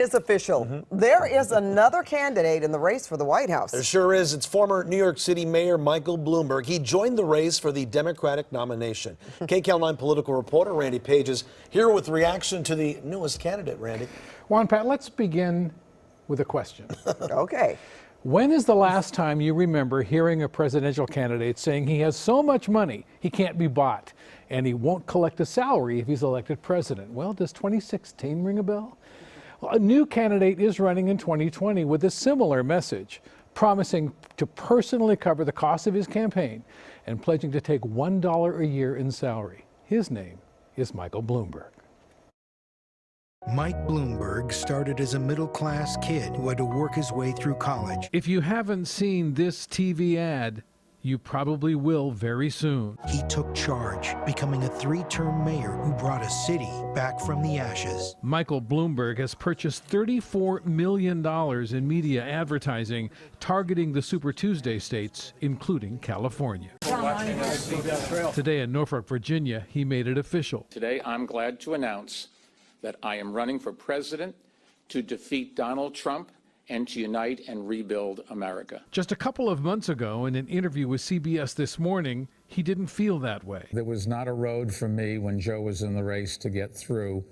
It's official. There is another candidate in the race for the White House. There sure is. It's former New York City Mayor Michael Bloomberg. He joined the race for the Democratic nomination. KCAL9 political reporter Randy Page is here with reaction to the newest candidate. Randy. Juan Pat, let's begin with a question. Okay. When is the last time you remember hearing a presidential candidate saying he has so much money he can't be bought and he won't collect a salary if he's elected president? Well, does 2016 ring a bell? Well, a new candidate is running in 2020 with a similar message, promising to personally cover the cost of his campaign and pledging to take $1 a year in salary. His name is Michael Bloomberg. Mike Bloomberg started as a middle-class kid who had to work his way through college. If you haven't seen this TV ad, you probably will very soon. He took charge, becoming a three-term mayor who brought a city back from the ashes. Michael Bloomberg has purchased $34 million in media advertising targeting the Super Tuesday states, including California. Today in Norfolk, Virginia, he made it official. Today, I'm glad to announce that I am running for president to defeat Donald Trump and to unite and rebuild America. Just a couple of months ago, in an interview with CBS This Morning, he didn't feel that way. There was not a road for me when Joe was in the race to get through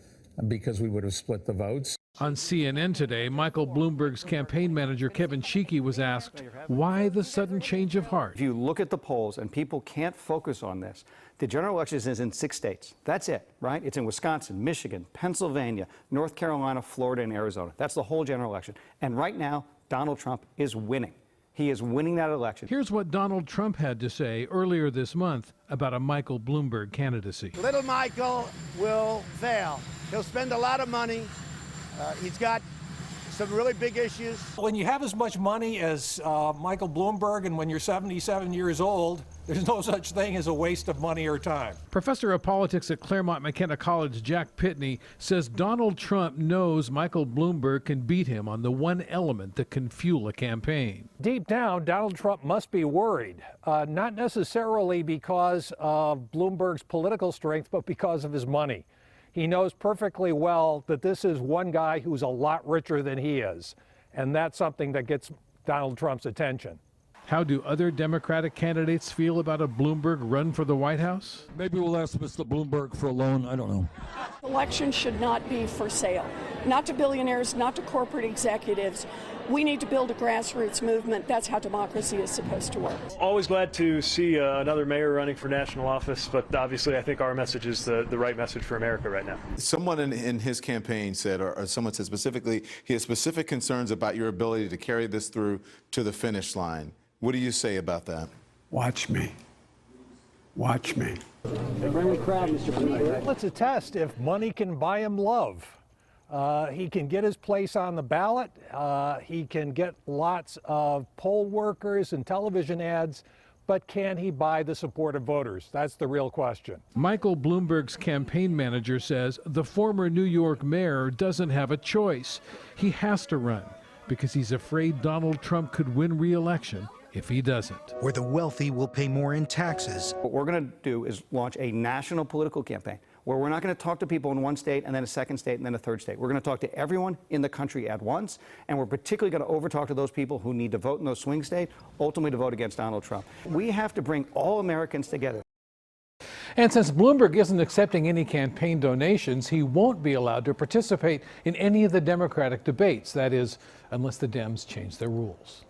because we would have split the votes. On CNN today, Michael Bloomberg's campaign manager, Kevin Sheekey, was asked, why the sudden change of heart? If you look at the polls, and people can't focus on this, the general election is in 6 states. That's it, right? It's in Wisconsin, Michigan, Pennsylvania, North Carolina, Florida, and Arizona. That's the whole general election. And right now, Donald Trump is winning. He is winning that election. Here's what Donald Trump had to say earlier this month about a Michael Bloomberg candidacy. Little Michael will fail. He'll spend a lot of money. He's got some really big issues. When you have as much money as Michael Bloomberg and when you're 77 years old, there's no such thing as a waste of money or time. Professor of politics at Claremont McKenna College, Jack Pitney, says Donald Trump knows Michael Bloomberg can beat him on the one element that can fuel a campaign. Deep down, Donald Trump must be worried, not necessarily because of Bloomberg's political strength, but because of his money. He knows perfectly well that this is one guy who's a lot richer than he is, and that's something that gets Donald Trump's attention. How do other Democratic candidates feel about a Bloomberg run for the White House? Maybe we'll ask Mr. Bloomberg for a loan. I don't know. Elections should not be for sale, not to billionaires, not to corporate executives. We need to build a grassroots movement. That's how democracy is supposed to work. Always glad to see another mayor running for national office, but obviously I think our message is the right message for America right now. Someone in his campaign said, or someone said specifically, he has specific concerns about your ability to carry this through to the finish line. What do you say about that? Watch me. Watch me. Bring the crowd, Mr. President. Let's attest if money can buy him love. He can get his place on the ballot. He can get lots of poll workers and television ads. But can he buy the support of voters? That's the real question. Michael Bloomberg's campaign manager says the former New York mayor doesn't have a choice. He has to run because he's afraid Donald Trump could win re-election if he doesn't. Where the wealthy will pay more in taxes. What we're going to do is launch a national political campaign where we're not going to talk to people in one state and then a second state and then a third state. We're going to talk to everyone in the country at once, and we're particularly going to overtalk to those people who need to vote in those swing states, ultimately to vote against Donald Trump. We have to bring all Americans together. And since Bloomberg isn't accepting any campaign donations, he won't be allowed to participate in any of the Democratic debates. That is, unless the Dems change their rules.